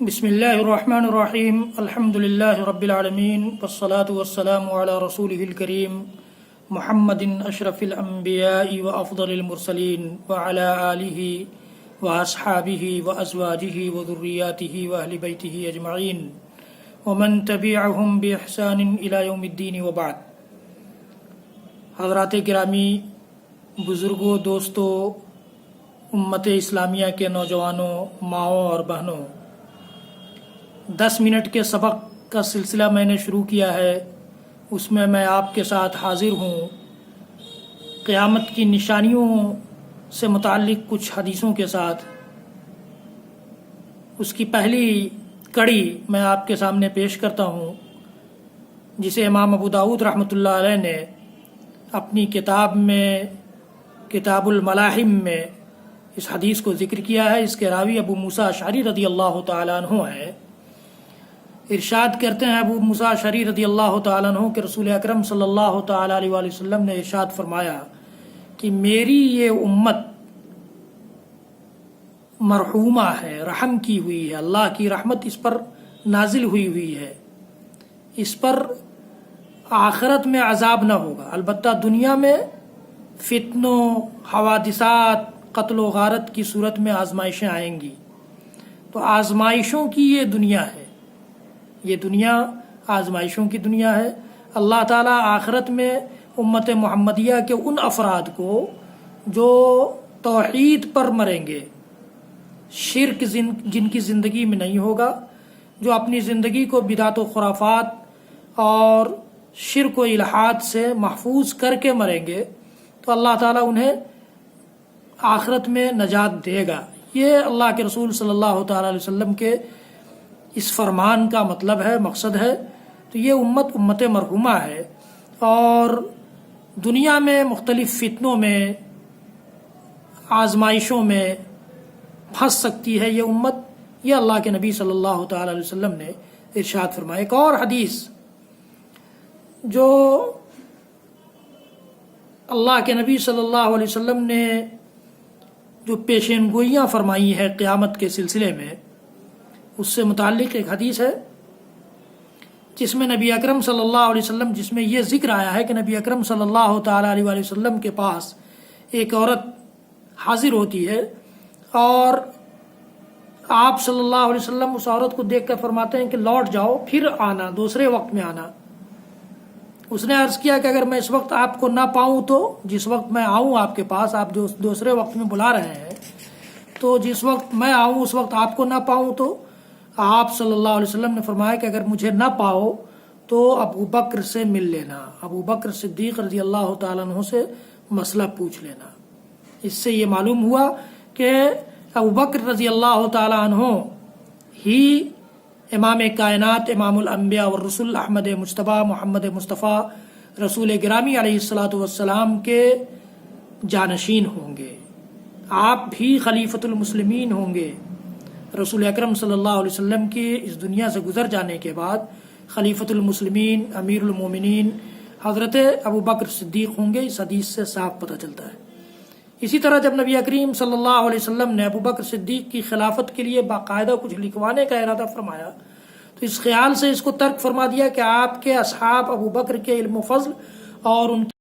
بسم اللہ الرحمن الرحیم الحمد للہ رب العالمین والصلاة والسلام علی رسولہ الکریم محمد اشرف الانبیاء وافضل المرسلین وعلی آلہ واصحابہ وازواجہ وذریاتہ واہل بیتہ اجمعین ومن تبعہم باحسان الی یوم الدین وبعد۔ حضرات گرامی، بزرگوں، دوستوں، امت اسلامیہ کے نوجوانوں، ماؤں اور بہنوں، 10 منٹ کے سبق کا سلسلہ میں نے شروع کیا ہے، اس میں آپ کے ساتھ حاضر ہوں قیامت کی نشانیوں سے متعلق کچھ حدیثوں کے ساتھ۔ اس کی پہلی کڑی میں آپ کے سامنے پیش کرتا ہوں، جسے امام ابو داؤد رحمۃ اللہ علیہ نے اپنی کتاب میں کتاب الملاحم میں اس حدیث کو ذکر کیا ہے۔ اس کے راوی ابو موسیٰ اشعری رضی اللہ تعالیٰ عنہ ہیں۔ ارشاد کرتے ہیں ابو موسیٰ اشعری رضی اللہ تعالیٰ عنہ کہ رسول اکرم صلی اللہ تعالیٰ علیہ وآلہ وسلم نے ارشاد فرمایا کہ میری یہ امت مرحومہ ہے، رحم کی ہوئی ہے، اللہ کی رحمت اس پر نازل ہوئی ہے، اس پر آخرت میں عذاب نہ ہوگا، البتہ دنیا میں فتنوں، حوادثات، قتل و غارت کی صورت میں آزمائشیں آئیں گی۔ تو آزمائشوں کی یہ دنیا ہے، یہ دنیا آزمائشوں کی دنیا ہے۔ اللہ تعالیٰ آخرت میں امت محمدیہ کے ان افراد کو جو توحید پر مریں گے، شرک جن کی زندگی میں نہیں ہوگا، جو اپنی زندگی کو بدعت و خرافات اور شرک و الحاد سے محفوظ کر کے مریں گے، تو اللہ تعالیٰ انہیں آخرت میں نجات دے گا۔ یہ اللہ کے رسول صلی اللہ تعالیٰ علیہ وسلم کے اس فرمان کا مطلب ہے، مقصد ہے۔ تو یہ امت مرحومہ ہے، اور دنیا میں مختلف فتنوں میں، آزمائشوں میں پھنس سکتی ہے یہ امت، یہ اللہ کے نبی صلی اللہ تعالیٰ علیہ وسلم نے ارشاد فرمایا۔ ایک اور حدیث جو اللہ کے نبی صلی اللہ علیہ وسلم نے جو پیشین گوئیاں فرمائی ہے قیامت کے سلسلے میں، اس سے متعلق ایک حدیث ہے جس میں نبی اکرم صلی اللہ علیہ وسلم، جس میں یہ ذکر آیا ہے کہ نبی اکرم صلی اللہ تعالیٰ علیہ وآلہ وسلم کے پاس ایک عورت حاضر ہوتی ہے، اور آپ صلی اللہ علیہ وسلم اس عورت کو دیکھ کر فرماتے ہیں کہ لوٹ جاؤ، پھر آنا، دوسرے وقت میں آنا۔ اس نے عرض کیا کہ اگر میں اس وقت آپ کو نہ پاؤں تو جس وقت میں آؤں آپ کے پاس، آپ جو دوسرے وقت میں بلا رہے ہیں، تو جس وقت میں آؤں اس وقت آپ کو نہ پاؤں تو آپ صلی اللہ علیہ وسلم نے فرمایا کہ اگر مجھے نہ پاؤ تو ابو بکر سے مل لینا، ابو بکر صدیق رضی اللہ تعالیٰ عنہ سے مسئلہ پوچھ لینا۔ اس سے یہ معلوم ہوا کہ ابو بکر رضی اللہ تعالیٰ عنہ ہی امام کائنات، امام الانبیاء والرسل، احمد مجتبیٰ، محمد مصطفیٰ، رسول گرامی علیہ الصلاۃ والسلام کے جانشین ہوں گے۔ آپ بھی خلیفۃ المسلمین ہوں گے۔ رسول اکرم صلی اللہ علیہ وسلم کی اس دنیا سے گزر جانے کے بعد خلیفۃ المسلمین، امیر المومنین حضرت ابو بکر صدیق ہوں گے۔ اس حدیث سے صاف پتہ چلتا ہے۔ اسی طرح جب نبی کریم صلی اللہ علیہ وسلم نے ابو بکر صدیق کی خلافت کے لیے باقاعدہ کچھ لکھوانے کا ارادہ فرمایا، تو اس خیال سے اس کو ترک فرما دیا کہ آپ کے اصحاب ابو بکر کے علم و فضل اور ان